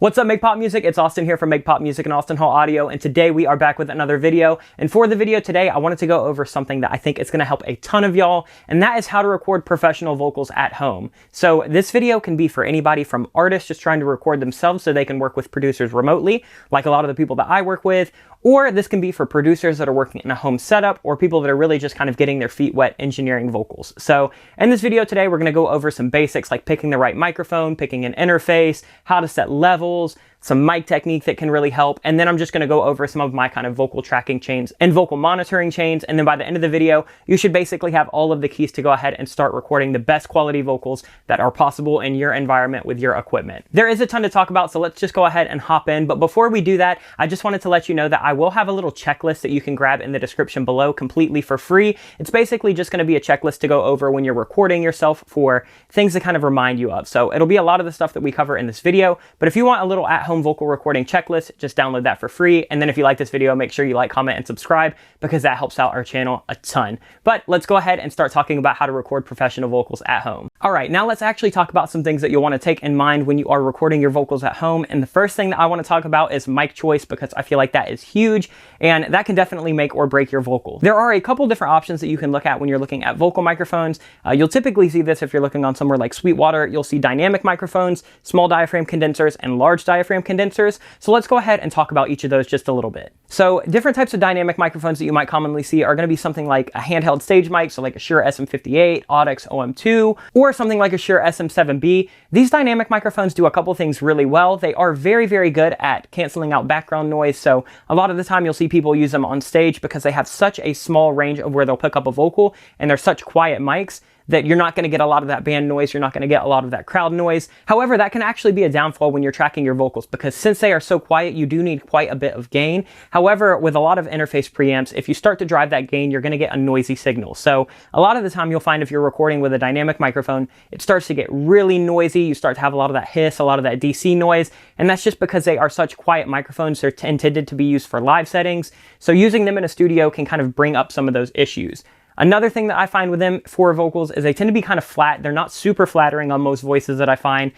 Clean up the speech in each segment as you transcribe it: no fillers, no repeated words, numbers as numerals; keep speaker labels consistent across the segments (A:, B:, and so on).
A: What's up, Make Pop Music? It's Austin here from Make Pop Music and Austin Hall Audio, and today we are back with another video. And for the video today, I wanted to go over something that I think is going to help a ton of y'all, and that is how to record professional vocals at home. So this video can be for anybody from artists just trying to record themselves so they can work with producers remotely, like a lot of the people that I work with, or this can be for producers that are working in a home setup, or people that are really just kind of getting their feet wet engineering vocals. So in this video today, we're going to go over some basics like picking the right microphone, picking an interface, how to set levels, some mic technique that can really help, and then I'm just going to go over some of my kind of vocal tracking chains and vocal monitoring chains, and then by the end of the video, you should basically have all of the keys to go ahead and start recording the best quality vocals that are possible in your environment with your equipment. There is a ton to talk about, so let's just go ahead and hop in, but before we do that, I just wanted to let you know that I will have a little checklist that you can grab in the description below completely for free. It's basically just going to be a checklist to go over when you're recording yourself for things to kind of remind you of. So it'll be a lot of the stuff that we cover in this video, but if you want a little at-home vocal recording checklist, just download that for free. And then if you like this video, make sure you like, comment, and subscribe because that helps out our channel a ton. But let's go ahead and start talking about how to record professional vocals at home. All right, now let's actually talk about some things that you'll want to take in mind when you are recording your vocals at home. And the first thing that I want to talk about is mic choice, because I feel like that is huge and that can definitely make or break your vocal. There are a couple different options that you can look at when you're looking at vocal microphones. You'll typically see this if you're looking on somewhere like Sweetwater. You'll see dynamic microphones, small diaphragm condensers, and large diaphragm condensers. So let's go ahead and talk about each of those just a little bit. So different types of dynamic microphones that you might commonly see are going to be something like a handheld stage mic, so like a Shure SM58, Audix OM2, or something like a Shure SM7B. These dynamic microphones do a couple things really well. They are very, very good at canceling out background noise. So a lot of the time you'll see people use them on stage because they have such a small range of where they'll pick up a vocal, and they're such quiet mics that you're not going to get a lot of that band noise, you're not going to get a lot of that crowd noise. However, that can actually be a downfall when you're tracking your vocals, because since they are so quiet, you do need quite a bit of gain. However, with a lot of interface preamps, if you start to drive that gain, you're going to get a noisy signal. So a lot of the time you'll find if you're recording with a dynamic microphone, it starts to get really noisy. You start to have a lot of that hiss, a lot of that DC noise, and that's just because they are such quiet microphones. They're intended to be used for live settings. So using them in a studio can kind of bring up some of those issues. Another thing that I find with them for vocals is they tend to be kind of flat. They're not super flattering on most voices that I find.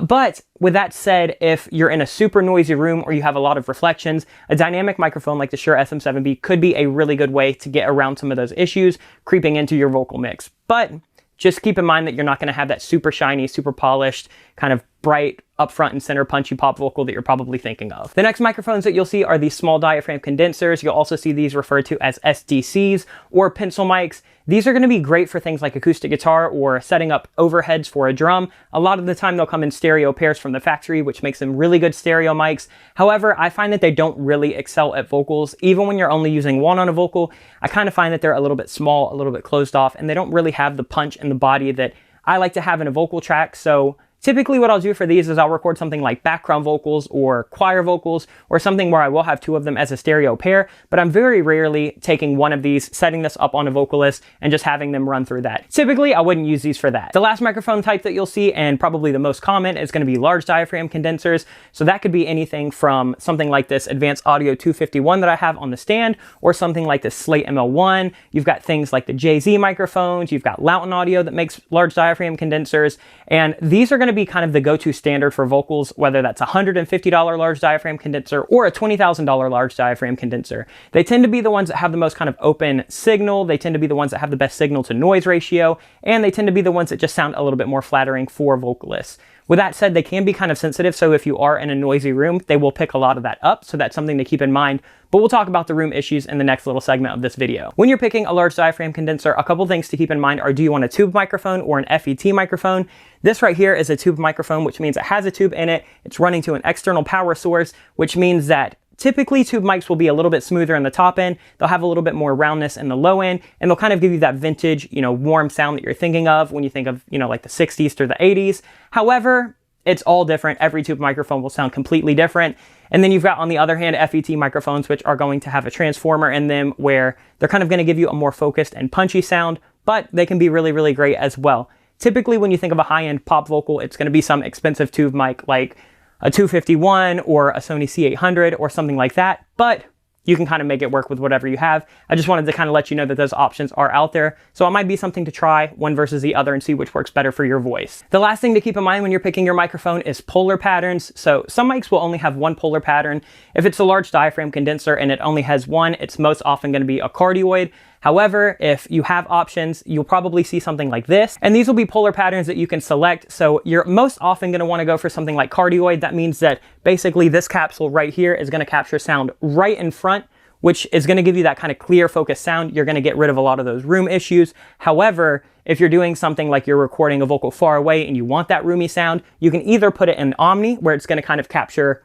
A: But with that said, if you're in a super noisy room or you have a lot of reflections, a dynamic microphone like the Shure SM7B could be a really good way to get around some of those issues creeping into your vocal mix. But just keep in mind that you're not going to have that super shiny, super polished, kind of bright, up front and center punchy pop vocal that you're probably thinking of. The next microphones that you'll see are these small diaphragm condensers. You'll also see these referred to as SDCs or pencil mics. These are going to be great for things like acoustic guitar or setting up overheads for a drum. A lot of the time they'll come in stereo pairs from the factory, which makes them really good stereo mics. However, I find that they don't really excel at vocals. Even when you're only using one on a vocal, I kind of find that they're a little bit small, a little bit closed off, and they don't really have the punch and the body that I like to have in a vocal track. So typically what I'll do for these is I'll record something like background vocals or choir vocals or something where I will have two of them as a stereo pair, but I'm very rarely taking one of these, setting this up on a vocalist, and just having them run through that. Typically, I wouldn't use these for that. The last microphone type that you'll see, and probably the most common, is going to be large diaphragm condensers. So that could be anything from something like this Advanced Audio 251 that I have on the stand, or something like the Slate ML1. You've got things like the JZ microphones, you've got Lauten Audio that makes large diaphragm condensers, and these are going to be kind of the go-to standard for vocals, whether that's a $150 large diaphragm condenser or a $20,000 large diaphragm condenser. They tend to be the ones that have the most kind of open signal, they tend to be the ones that have the best signal to noise ratio, and they tend to be the ones that just sound a little bit more flattering for vocalists. With that said, they can be kind of sensitive, so if you are in a noisy room, they will pick a lot of that up, so that's something to keep in mind, but we'll talk about the room issues in the next little segment of this video. When you're picking a large diaphragm condenser, a couple things to keep in mind are, do you want a tube microphone or an FET microphone? This right here is a tube microphone, which means it has a tube in it, it's running to an external power source, which means that typically tube mics will be a little bit smoother in the top end, they'll have a little bit more roundness in the low end, and they'll kind of give you that vintage, warm sound that you're thinking of when you think of, like the 60s to the 80s. However, it's all different. Every tube microphone will sound completely different. And then you've got, on the other hand, FET microphones, which are going to have a transformer in them where they're kind of going to give you a more focused and punchy sound, but they can be really, really great as well. Typically, when you think of a high-end pop vocal, it's going to be some expensive tube mic like a 251 or a Sony C800 or something like that. But you can kind of make it work with whatever you have. I just wanted to kind of let you know that those options are out there. So it might be something to try one versus the other and see which works better for your voice. The last thing to keep in mind when you're picking your microphone is polar patterns. So some mics will only have one polar pattern. If it's a large diaphragm condenser and it only has one, it's most often going to be a cardioid. However, if you have options, you'll probably see something like this, and these will be polar patterns that you can select. So you're most often going to want to go for something like cardioid. That means that basically this capsule right here is going to capture sound right in front, which is going to give you that kind of clear focus sound. You're going to get rid of a lot of those room issues. However, if you're doing something like you're recording a vocal far away and you want that roomy sound, you can either put it in Omni, where it's going to kind of capture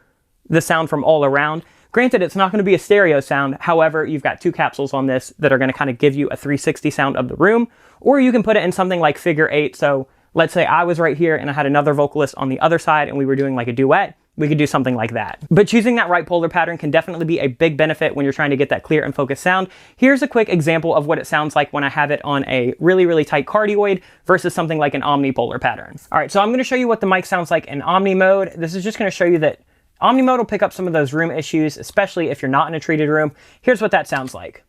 A: the sound from all around. Granted, it's not going to be a stereo sound. However, you've got two capsules on this that are going to kind of give you a 360 sound of the room, or you can put it in something like figure 8. So let's say I was right here and I had another vocalist on the other side and we were doing like a duet. We could do something like that. But choosing that right polar pattern can definitely be a big benefit when you're trying to get that clear and focused sound. Here's a quick example of what it sounds like when I have it on a really, really tight cardioid versus something like an omnipolar pattern. All right, so I'm going to show you what the mic sounds like in omni mode. This is just going to show you that Omni mode will pick up some of those room issues, especially if you're not in a treated room. Here's what that sounds like.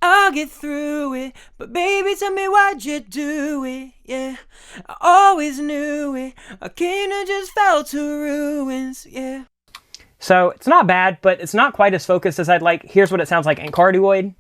B: I'll get through it, but baby, tell me why'd you do it, yeah. I always knew it, I kinda just fell to ruins, yeah.
A: So it's not bad, but it's not quite as focused as I'd like. Here's what it sounds like in cardioid.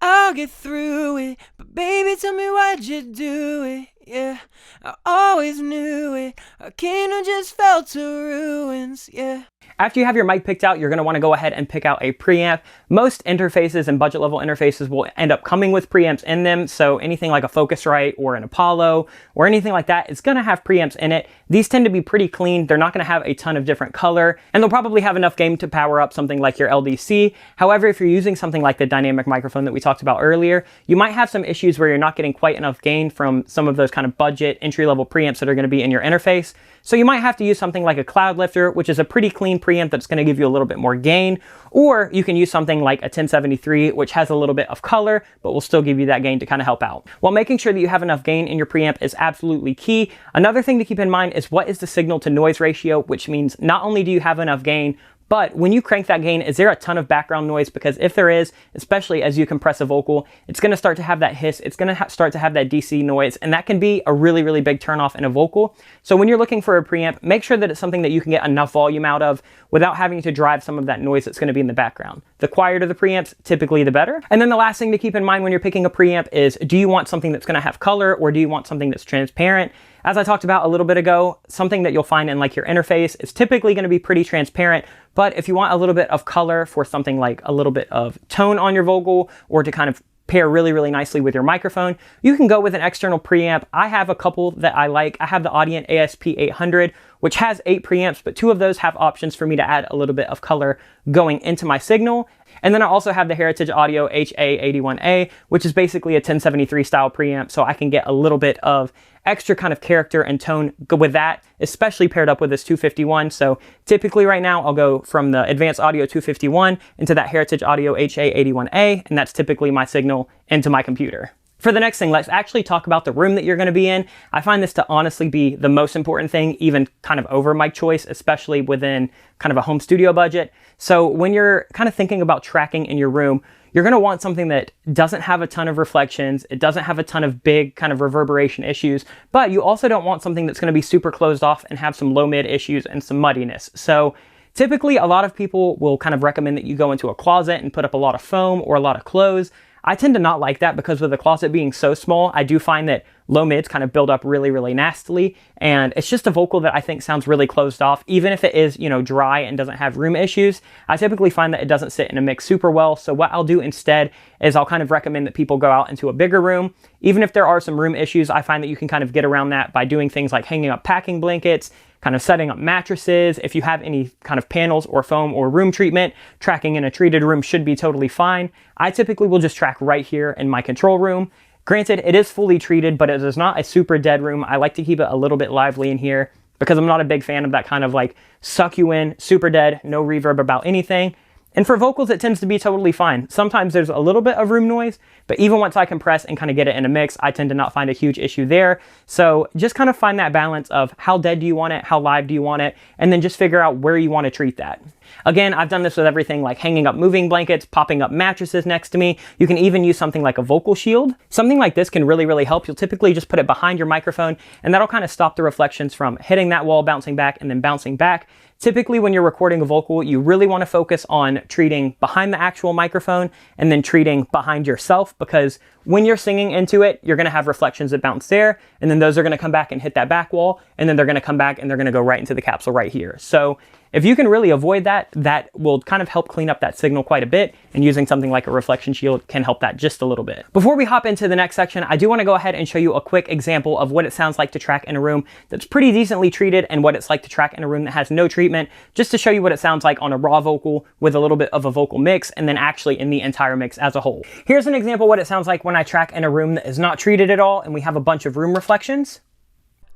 B: I'll get through it, but baby, tell me why'd you do it, yeah. I always knew it, I kinda just fell to ruins, yeah.
A: After you have your mic picked out, you're going to want to go ahead and pick out a preamp. Most interfaces and budget level interfaces will end up coming with preamps in them. So anything like a Focusrite or an Apollo or anything like that is going to have preamps in it. These tend to be pretty clean. They're not going to have a ton of different color, and they'll probably have enough gain to power up something like your LDC. However, if you're using something like the dynamic microphone that we talked about earlier, you might have some issues where you're not getting quite enough gain from some of those kind of budget entry-level preamps that are going to be in your interface. So you might have to use something like a Cloud Lifter, which is a pretty clean preamp that's going to give you a little bit more gain, or you can use something like a 1073, which has a little bit of color, but will still give you that gain to kind of help out. While making sure that you have enough gain in your preamp is absolutely key, another thing to keep in mind is what is the signal to noise ratio, which means not only do you have enough gain, but when you crank that gain, is there a ton of background noise? Because if there is, especially as you compress a vocal, it's going to start to have that hiss, it's going to start to have that DC noise, and that can be a really, really big turnoff in a vocal. So when you're looking for a preamp, make sure that it's something that you can get enough volume out of without having to drive some of that noise that's going to be in the background. The quieter the preamps, typically the better. And then the last thing to keep in mind when you're picking a preamp is, do you want something that's going to have color, or do you want something that's transparent? As I talked about a little bit ago, something that you'll find in like your interface is typically going to be pretty transparent, but if you want a little bit of color for something like a little bit of tone on your vocal, or to kind of pair really, really nicely with your microphone, you can go with an external preamp. I have a couple that I like. I have the Audient ASP800, which has 8 preamps, but 2 of those have options for me to add a little bit of color going into my signal. And then I also have the Heritage Audio HA81A, which is basically a 1073 style preamp, so I can get a little bit of extra kind of character and tone with that, especially paired up with this 251. So typically right now I'll go from the Advanced Audio 251 into that Heritage Audio HA81A, and that's typically my signal into my computer. For the next thing, let's actually talk about the room that you're going to be in. I find this to honestly be the most important thing, even kind of over mic choice, especially within kind of a home studio budget. So when you're kind of thinking about tracking in your room, you're going to want something that doesn't have a ton of reflections, it doesn't have a ton of big kind of reverberation issues, but you also don't want something that's going to be super closed off and have some low mid issues and some muddiness. So typically a lot of people will kind of recommend that you go into a closet and put up a lot of foam or a lot of clothes. I tend to not like that, because with the closet being so small, I do find that low mids kind of build up really, really nastily, and it's just a vocal that I think sounds really closed off. Even if it is, you know, dry and doesn't have room issues, I typically find that it doesn't sit in a mix super well. So what I'll do instead is I'll kind of recommend that people go out into a bigger room. Even if there are some room issues, I find that you can kind of get around that by doing things like hanging up packing blankets, kind of setting up mattresses. If you have any kind of panels or foam or room treatment, tracking in a treated room should be totally fine. I typically will just track right here in my control room. Granted, it is fully treated, but it is not a super dead room. I like to keep it a little bit lively in here because I'm not a big fan of that kind of like suck you in, super dead, no reverb about anything. And for vocals, it tends to be totally fine. Sometimes there's a little bit of room noise, but even once I compress and kind of get it in a mix, I tend to not find a huge issue there. So just kind of find that balance of how dead do you want it, how live do you want it, and then just figure out where you want to treat that. Again, I've done this with everything like hanging up moving blankets, popping up mattresses next to me. You can even use something like a vocal shield. Something like this can really, really help. You'll typically just put it behind your microphone, and that'll kind of stop the reflections from hitting that wall, bouncing back, and then bouncing back. Typically, when you're recording a vocal, you really want to focus on treating behind the actual microphone and then treating behind yourself, because when you're singing into it, you're going to have reflections that bounce there, and then those are going to come back and hit that back wall, and then they're going to come back and they're going to go right into the capsule right here. So if you can really avoid that, that will kind of help clean up that signal quite a bit, and using something like a reflection shield can help that just a little bit. Before we hop into the next section, I do want to go ahead and show you a quick example of what it sounds like to track in a room that's pretty decently treated and what it's like to track in a room that has no treatment, just to show you what it sounds like on a raw vocal with a little bit of a vocal mix, and then actually in the entire mix as a whole. Here's an example of what it sounds like when I track in a room that is not treated at all and we have a bunch of room reflections.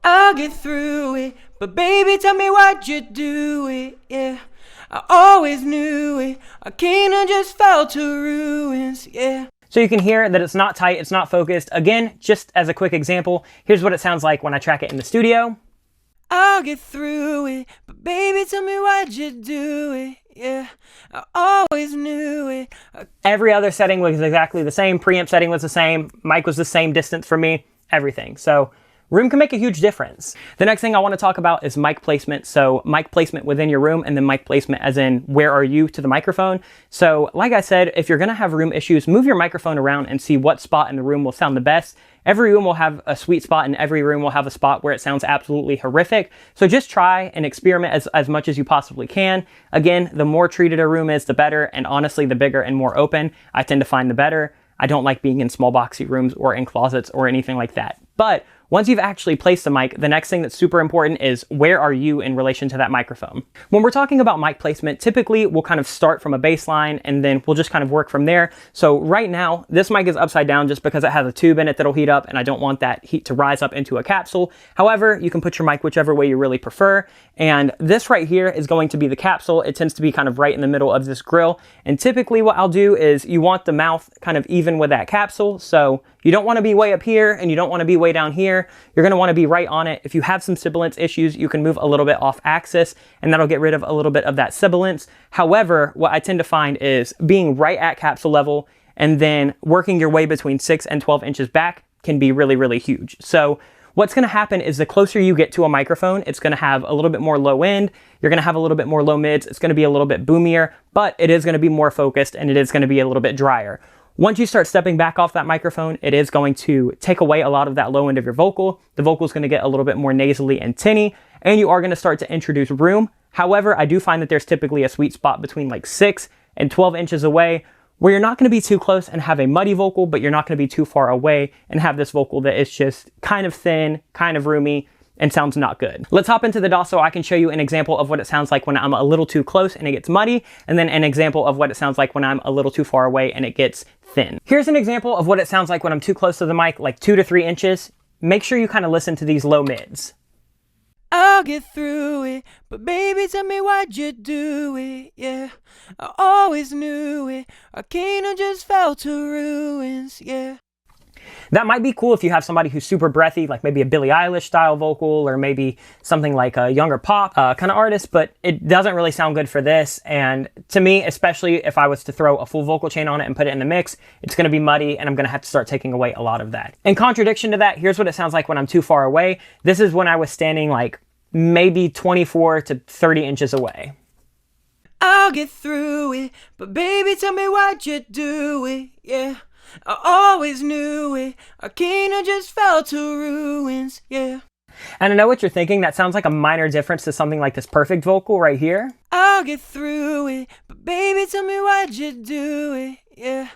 B: I'll get through it, but baby, tell me why'd you do it, yeah. I always knew it, I kinda just fell to ruins, yeah.
A: So you can hear that it's not tight, it's not focused. Again, just as a quick example, here's what it sounds like when I track it in the studio.
B: I'll get through it, but baby, tell me why'd you do it, yeah. I always knew it.
A: Every other setting was exactly the same, preamp setting was the same, mic was the same distance for me, everything. So room can make a huge difference. The next thing I want to talk about is mic placement. So mic placement within your room, and then mic placement as in where are you to the microphone. So like I said, if you're going to have room issues, move your microphone around and see what spot in the room will sound the best. Every room will have a sweet spot, and every room will have a spot where it sounds absolutely horrific. So just try and experiment as much as you possibly can. Again, the more treated a room is, the better. And honestly, the bigger and more open, I tend to find the better. I don't like being in small boxy rooms or in closets or anything like that. But once you've actually placed the mic, the next thing that's super important is where are you in relation to that microphone? When we're talking about mic placement, typically we'll kind of start from a baseline and then we'll just kind of work from there. So right now, this mic is upside down just because it has a tube in it that'll heat up, and I don't want that heat to rise up into a capsule. However, you can put your mic whichever way you really prefer. And this right here is going to be the capsule. It tends to be kind of right in the middle of this grill. And typically what I'll do is you want the mouth kind of even with that capsule. So you don't want to be way up here and you don't want to be way down here. You're going to want to be right on it. If you have some sibilance issues, you can move a little bit off axis, and that'll get rid of a little bit of that sibilance. However, what I tend to find is being right at capsule level and then working your way between 6 and 12 inches back can be really, really huge. So what's going to happen is the closer you get to a microphone, it's going to have a little bit more low end. You're going to have a little bit more low mids. It's going to be a little bit boomier, but it is going to be more focused, and it is going to be a little bit drier. Once you start stepping back off that microphone, it is going to take away a lot of that low end of your vocal. The vocal is going to get a little bit more nasally and tinny, and you are going to start to introduce room. However, I do find that there's typically a sweet spot between like 6 and 12 inches away where you're not going to be too close and have a muddy vocal, but you're not going to be too far away and have this vocal that is just kind of thin, kind of roomy, and sounds not good. Let's hop into the DAW so I can show you an example of what it sounds like when I'm a little too close and it gets muddy, and then an example of what it sounds like when I'm a little too far away and it gets thin. Here's an example of what it sounds like when I'm too close to the mic, like 2 to 3 inches. Make sure you kind of listen to these low mids.
B: I'll get through it, but baby, tell me why'd you do it, yeah. I always knew it, I kinda just fell to ruins, yeah.
A: That might be cool if you have somebody who's super breathy, like maybe a Billie Eilish style vocal, or maybe something like a younger pop kind of artist, but it doesn't really sound good for this. And to me, especially if I was to throw a full vocal chain on it and put it in the mix, it's going to be muddy, and I'm going to have to start taking away a lot of that. In contradiction to that, here's what it sounds like when I'm too far away. This is when I was standing like maybe 24 to 30 inches away.
B: I'll get through it, but baby, tell me why'd you do it, yeah. I always knew it, I kinda just fell to ruins, yeah.
A: And I know what you're thinking, that sounds like a minor difference to something like this perfect vocal right here.
B: I'll get through it, but baby, tell me why'd you do it, yeah.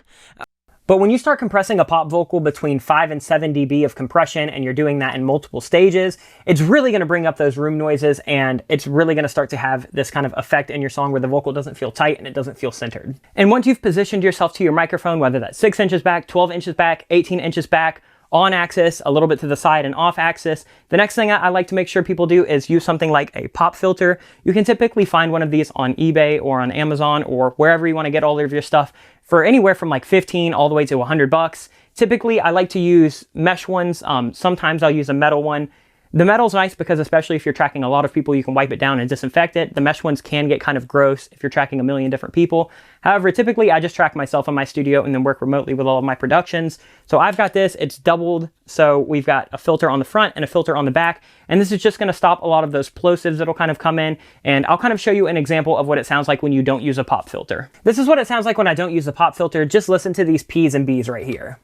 A: But when you start compressing a pop vocal between 5 and 7 dB of compression, and you're doing that in multiple stages, it's really going to bring up those room noises, and it's really going to start to have this kind of effect in your song where the vocal doesn't feel tight and it doesn't feel centered. And once you've positioned yourself to your microphone, whether that's 6 inches back, 12 inches back, 18 inches back, on axis, a little bit to the side and off axis, the next thing I like to make sure people do is use something like a pop filter. You can typically find one of these on eBay or on Amazon or wherever you want to get all of your stuff for anywhere from like 15 all the way to $100. Typically, I like to use mesh ones. Sometimes I'll use a metal one. The metal's nice because especially if you're tracking a lot of people, you can wipe it down and disinfect it. The mesh ones can get kind of gross if you're tracking a million different people. However, typically I just track myself in my studio and then work remotely with all of my productions. So I've got this, it's doubled. So we've got a filter on the front and a filter on the back. And this is just gonna stop a lot of those plosives that'll kind of come in. And I'll kind of show you an example of what it sounds like when you don't use a pop filter. This is what it sounds like when I don't use the pop filter. Just listen to these P's and B's right here.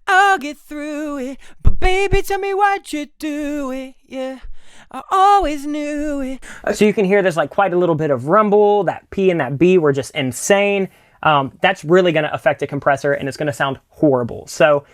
B: I'll get through it, but baby, tell me why'd you do it, yeah, I always knew it.
A: So you can hear there's like quite a little bit of rumble. That P and that B were just insane. That's really gonna affect the compressor and it's gonna sound horrible. So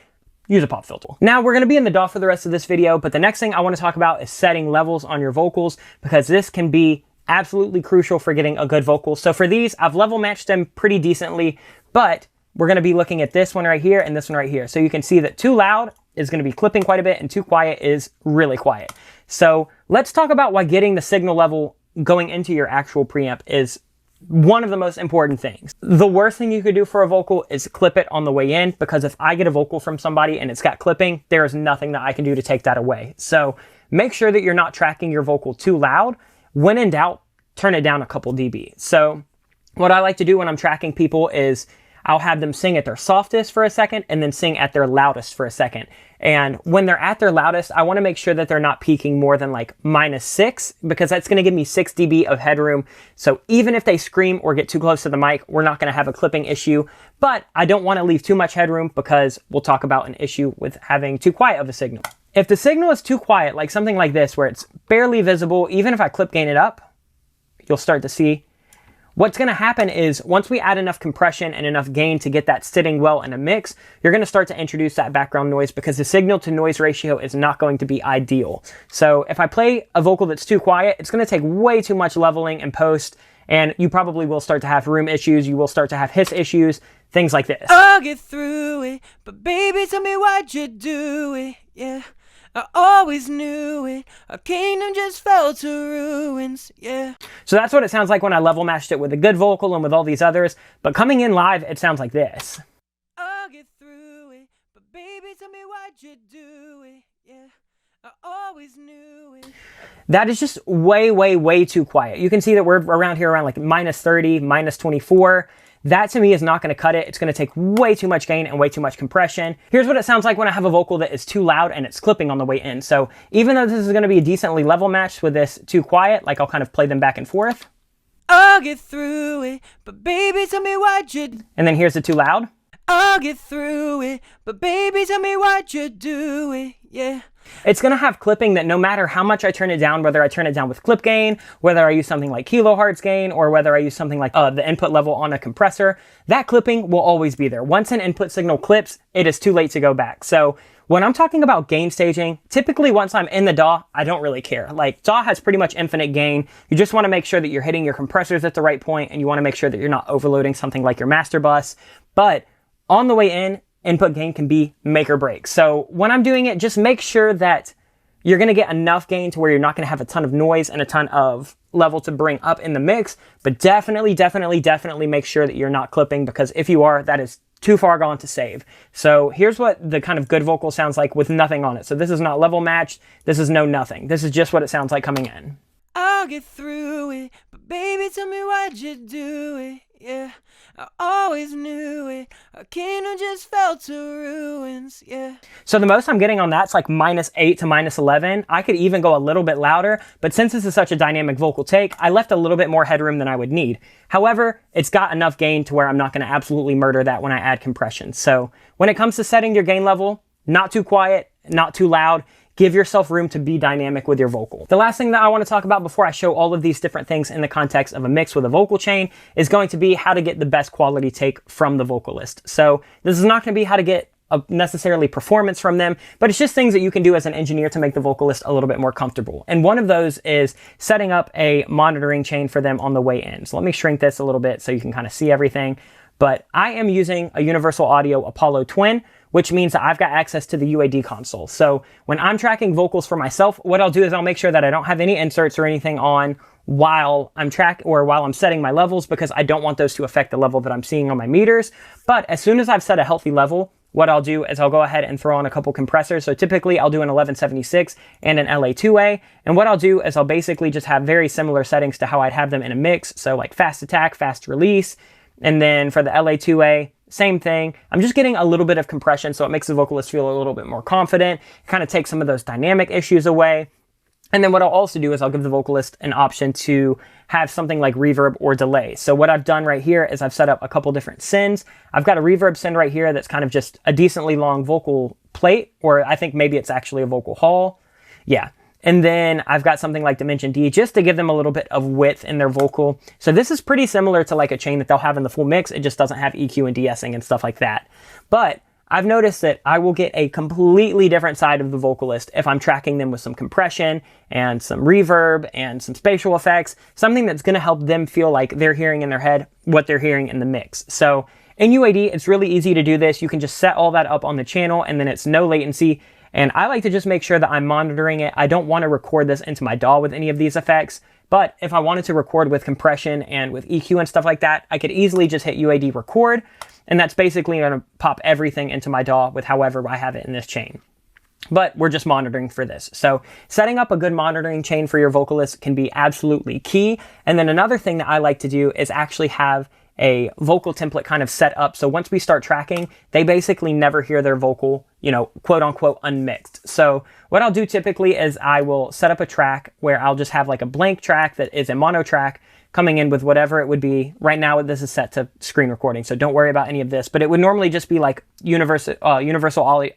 A: use a pop filter. Now we're gonna be in the DAW for the rest of this video, but the next thing I wanna talk about is setting levels on your vocals, because this can be absolutely crucial for getting a good vocal. So for these, I've level matched them pretty decently, but we're gonna be looking at this one right here and this one right here. So you can see that too loud is gonna be clipping quite a bit and too quiet is really quiet. So let's talk about why getting the signal level going into your actual preamp is one of the most important things. The worst thing you could do for a vocal is clip it on the way in, because if I get a vocal from somebody and it's got clipping, there is nothing that I can do to take that away. So make sure that you're not tracking your vocal too loud. When in doubt, turn it down a couple dB. So what I like to do when I'm tracking people is I'll have them sing at their softest for a second and then sing at their loudest for a second. And when they're at their loudest, I want to make sure that they're not peaking more than like -6, because that's going to give me 6 dB of headroom. So even if they scream or get too close to the mic, we're not going to have a clipping issue. But I don't want to leave too much headroom, because we'll talk about an issue with having too quiet of a signal. If the signal is too quiet, like something like this, where it's barely visible, even if I clip gain it up, you'll start to see what's going to happen is once we add enough compression and enough gain to get that sitting well in a mix, you're going to start to introduce that background noise, because the signal to noise ratio is not going to be ideal. So if I play a vocal that's too quiet, it's going to take way too much leveling in post, and you probably will start to have room issues. You will start to have hiss issues, things like this.
B: I'll get through it, but baby, tell me why'd you do it, yeah, I always knew it. Our kingdom just fell to ruins, yeah.
A: So that's what it sounds like when I level matched it with a good vocal and with all these others. But coming in live, it sounds like this.
B: I'll get through it, but baby, tell me why'd you do it, yeah, I always knew it.
A: That is just way, way, way too quiet. You can see that we're around here around like -30, -24. That to me is not going to cut it. It's going to take way too much gain and way too much compression. Here's what it sounds like when I have a vocal that is too loud and it's clipping on the way in. So even though this is going to be decently level matched with this too quiet, like I'll kind of play them back and forth.
B: I'll get through it, but baby, tell me why'd you...
A: And then here's the too loud.
B: I'll get through it, but baby, tell me why'd you do it, yeah.
A: It's going to have clipping that no matter how much I turn it down, whether I turn it down with clip gain, whether I use something like kilohertz gain, or whether I use something like the input level on a compressor, that clipping will always be there. Once an input signal clips, it is too late to go back. So when I'm talking about gain staging, typically once I'm in the DAW, I don't really care. Like DAW has pretty much infinite gain. You just want to make sure that you're hitting your compressors at the right point, and you want to make sure that you're not overloading something like your master bus. But on the way in, input gain can be make or break. So when I'm doing it, just make sure that you're going to get enough gain to where you're not going to have a ton of noise and a ton of level to bring up in the mix. But definitely, definitely, definitely make sure that you're not clipping, because if you are, that is too far gone to save. So here's what the kind of good vocal sounds like with nothing on it. So this is not level matched. This is no nothing. This is just what it sounds like coming in.
B: I'll get through it, but baby, tell me why'd you do it, yeah, I always knew it. Our kingdom just fell to ruins, yeah.
A: So the most I'm getting on that's like -8 to -11. I could even go a little bit louder, but since this is such a dynamic vocal take, I left a little bit more headroom than I would need. However, it's got enough gain to where I'm not going to absolutely murder that when I add compression. So when it comes to setting your gain level, not too quiet, not too loud. Give yourself room to be dynamic with your vocal. The last thing that I want to talk about before I show all of these different things in the context of a mix with a vocal chain is going to be how to get the best quality take from the vocalist. So this is not going to be how to get necessarily performance from them, but it's just things that you can do as an engineer to make the vocalist a little bit more comfortable. And one of those is setting up a monitoring chain for them on the way in. So let me shrink this a little bit so you can kind of see everything. But I am using a Universal Audio Apollo Twin, which means that I've got access to the UAD console. So when I'm tracking vocals for myself, what I'll do is I'll make sure that I don't have any inserts or anything on while I'm while I'm setting my levels, because I don't want those to affect the level that I'm seeing on my meters. But as soon as I've set a healthy level, what I'll do is I'll go ahead and throw on a couple compressors. So typically I'll do an 1176 and an LA2A. And what I'll do is I'll basically just have very similar settings to how I'd have them in a mix. So like fast attack, fast release. And then for the LA2A, same thing. I'm just getting a little bit of compression so it makes the vocalist feel a little bit more confident, kind of takes some of those dynamic issues away. And then what I'll also do is I'll give the vocalist an option to have something like reverb or delay. So what I've done right here is I've set up a couple different sends. I've got a reverb send right here that's kind of just a decently long vocal plate, or I think maybe it's actually a vocal hall. Yeah. And then I've got something like Dimension D just to give them a little bit of width in their vocal. So this is pretty similar to like a chain that they'll have in the full mix. It just doesn't have EQ and de-essing and stuff like that. But I've noticed that I will get a completely different side of the vocalist if I'm tracking them with some compression and some reverb and some spatial effects, something that's going to help them feel like they're hearing in their head what they're hearing in the mix. So in UAD, it's really easy to do this. You can just set all that up on the channel and then it's no latency. And I like to just make sure that I'm monitoring it. I don't want to record this into my DAW with any of these effects. But if I wanted to record with compression and with EQ and stuff like that, I could easily just hit UAD record. And that's basically going to pop everything into my DAW with however I have it in this chain. But we're just monitoring for this. So setting up a good monitoring chain for your vocalist can be absolutely key. And then another thing that I like to do is actually have a vocal template kind of set up. So once we start tracking, they basically never hear their vocal, you know, quote unquote unmixed. So what I'll do typically is I will set up a track where I'll just have like a blank track that is a mono track coming in with whatever it would be. Right now, this is set to screen recording, so don't worry about any of this, but it would normally just be like Universal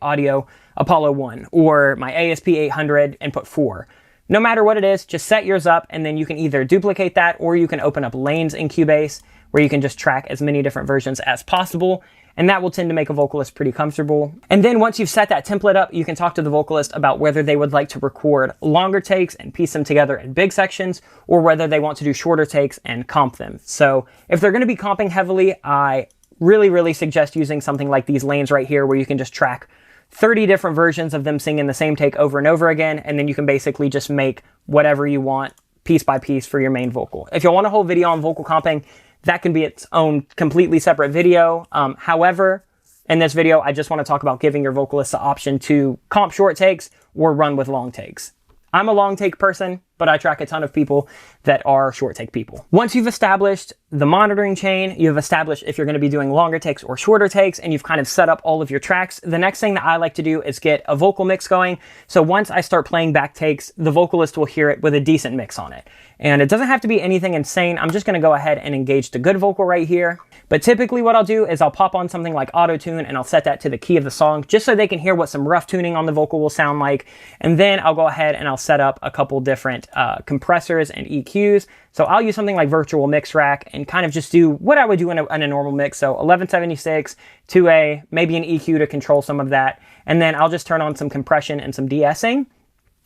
A: Audio Apollo 1 or my ASP 800 input 4. No matter what it is, just set yours up and then you can either duplicate that or you can open up lanes in Cubase where you can just track as many different versions as possible. And that will tend to make a vocalist pretty comfortable. And then once you've set that template up, you can talk to the vocalist about whether they would like to record longer takes and piece them together in big sections, or whether they want to do shorter takes and comp them. So if they're gonna be comping heavily, I really suggest using something like these lanes right here where you can just track 30 different versions of them singing the same take over and over again, and then you can basically just make whatever you want piece by piece for your main vocal. If you want a whole video on vocal comping, that can be its own completely separate video. However, in this video, I just want to talk about giving your vocalist the option to comp short takes or run with long takes. I'm a long take person, but I track a ton of people that are short take people. Once you've established the monitoring chain, you've established if you're going to be doing longer takes or shorter takes, and you've kind of set up all of your tracks, the next thing that I like to do is get a vocal mix going. So once I start playing back takes, the vocalist will hear it with a decent mix on it. And it doesn't have to be anything insane. I'm just going to go ahead and engage the good vocal right here. But typically what I'll do is I'll pop on something like auto-tune and I'll set that to the key of the song just so they can hear what some rough tuning on the vocal will sound like. And then I'll go ahead and I'll set up a couple different compressors and EQs. So I'll use something like Virtual Mix Rack and kind of just do what I would do in a normal mix. So 1176, 2A, maybe an EQ to control some of that. And then I'll just turn on some compression and some de-essing.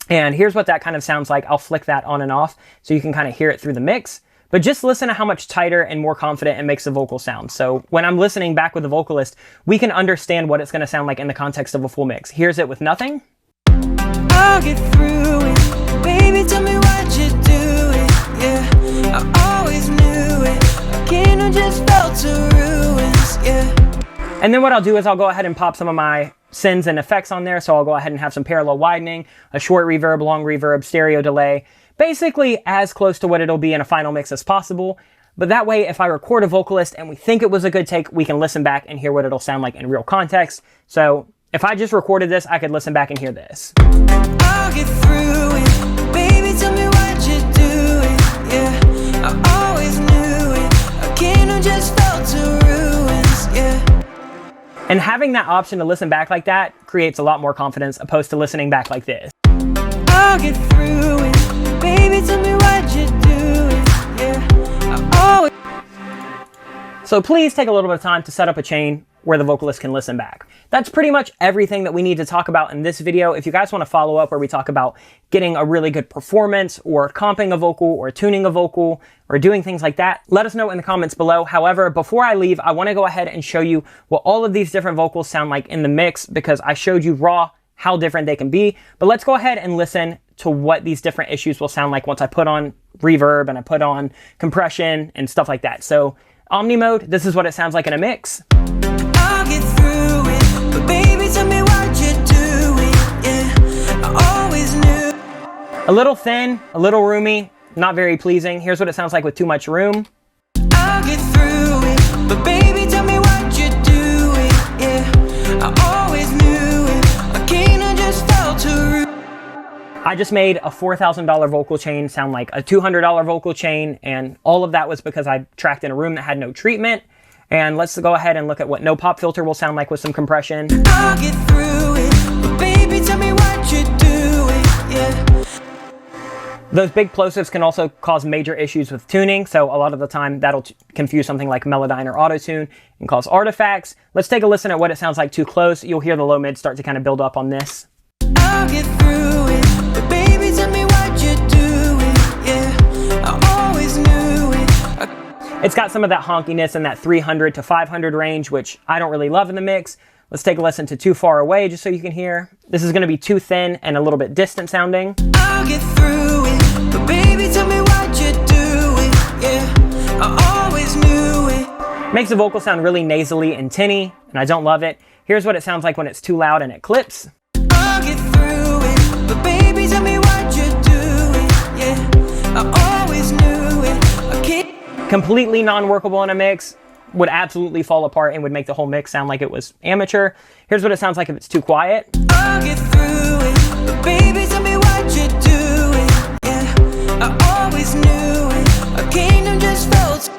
A: And here's what that kind of sounds like. I'll flick that on and off so you can kind of hear it through the mix. But just listen to how much tighter and more confident it makes the vocal sound. So when I'm listening back with the vocalist, we can understand what it's going to sound like in the context of a full mix. Here's it with nothing.
B: I'll get through it. Baby, tell me why'd you do it? Yeah, I always knew it. I kind of just fell to ruins. Yeah.
A: And then what I'll do is I'll go ahead and pop some of my sends and effects on there. So I'll go ahead and have some parallel widening, a short reverb, long reverb, stereo delay, basically as close to what it'll be in a final mix as possible. But that way, if I record a vocalist and we think it was a good take, we can listen back and hear what it'll sound like in real context. So if I just recorded this, I could listen back and hear this.
B: I'll get through it. Baby, tell me why'd you do it? Yeah, I always knew it. I kind of just fell to ruins. Yeah.
A: And having that option to listen back like that creates a lot more confidence opposed to listening back like this.
B: I'll get through it. Baby, tell me why'd you do it? Yeah, I always...
A: So please take a little bit of time to set up a chain where the vocalist can listen back. That's pretty much everything that we need to talk about in this video. If you guys want to follow up where we talk about getting a really good performance or comping a vocal or tuning a vocal or doing things like that, let us know in the comments below. However, before I leave, I want to go ahead and show you what all of these different vocals sound like in the mix because I showed you raw how different they can be. But let's go ahead and listen to what these different issues will sound like once I put on reverb and I put on compression and stuff like that. So Omni mode, this is what it sounds like in a mix.
B: I'll get through it, but baby, tell me why'd you do it, yeah, I always knew.
A: A little thin, a little roomy, not very pleasing. Here's what it sounds like with too much room.
B: I'll get through it, but baby, tell me why'd you do it, yeah, I always knew it, I kinda just felt too rude.
A: I just made a $4,000 vocal chain sound like a $200 vocal chain, and all of that was because I tracked in a room that had no treatment. And let's go ahead and look at what no pop filter will sound like with some compression.
B: I'll get through it, but baby, tell me why'd you do it, yeah.
A: Those big plosives can also cause major issues with tuning, so a lot of the time that'll confuse something like Melodyne or Auto-Tune and cause artifacts. Let's take a listen at what it sounds like too close. You'll hear the low mid start to kind of build up on this.
B: I'll get through it, but baby, tell me why'd you do it, yeah, I always knew it.
A: It's got some of that honkiness in that 300 to 500 range, which I don't really love in the mix. Let's take a listen to Too Far Away just so you can hear. This is going to be too thin and a little bit distant sounding.
B: I'll get through it, but baby, tell me why'd you do it, yeah, I always knew it.
A: Makes the vocal sound really nasally and tinny, and I don't love it. Here's what it sounds like when it's too loud and it clips.
B: I'll get through it, but baby, tell me why'd you do it, yeah, I always knew it, I can't.
A: Completely non-workable in a mix, would absolutely fall apart and would make the whole mix sound like it was amateur. Here's what it sounds like if it's too quiet.
B: I'll get through it, but baby, tell me why'd you do it, yeah, I always knew it, a kingdom just felt.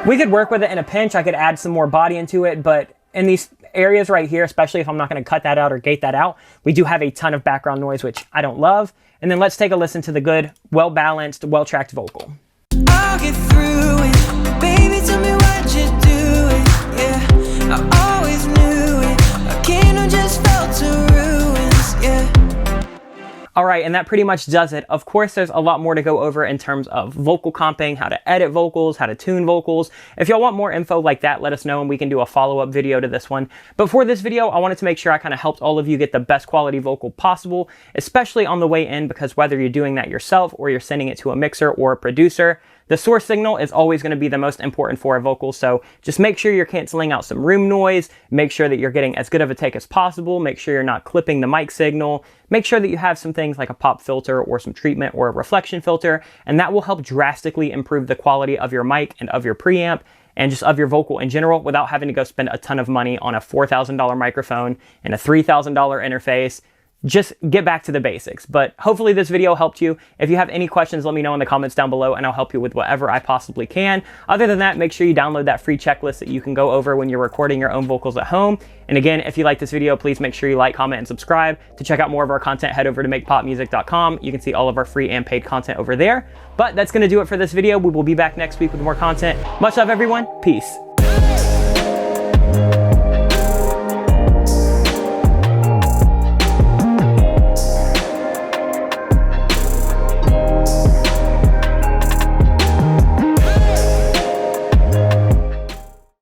A: We could work with it in a pinch. I could add some more body into it, but in these areas right here, especially if I'm not going to cut that out or gate that out, we do have a ton of background noise, which I don't love. And then let's take a listen to the good, well-balanced, well-tracked vocal.
B: I'll get through it, baby, tell me why'd you do it, yeah, I always knew it, a kingdom just fell to ruins, yeah.
A: All right, and that pretty much does it. Of course, there's a lot more to go over in terms of vocal comping, how to edit vocals, how to tune vocals. If y'all want more info like that, let us know and we can do a follow-up video to this one. But for this video, I wanted to make sure I kind of helped all of you get the best quality vocal possible, especially on the way in, because whether you're doing that yourself or you're sending it to a mixer or a producer, the source signal is always going to be the most important for a vocal, so just make sure you're canceling out some room noise, make sure that you're getting as good of a take as possible, make sure you're not clipping the mic signal, make sure that you have some things like a pop filter or some treatment or a reflection filter, and that will help drastically improve the quality of your mic and of your preamp and just of your vocal in general without having to go spend a ton of money on a $4,000 microphone and a $3,000 interface. Just get back to the basics. But hopefully this video helped you. If you have any questions, let me know in the comments down below and I'll help you with whatever I possibly can. Other than that, make sure you download that free checklist that you can go over when you're recording your own vocals at home. And again, if you like this video, please make sure you like, comment, and subscribe. To check out more of our content, head over to makepopmusic.com. You can see all of our free and paid content over there. But that's going to do it for this video. We will be back next week with more content. Much love, everyone. Peace.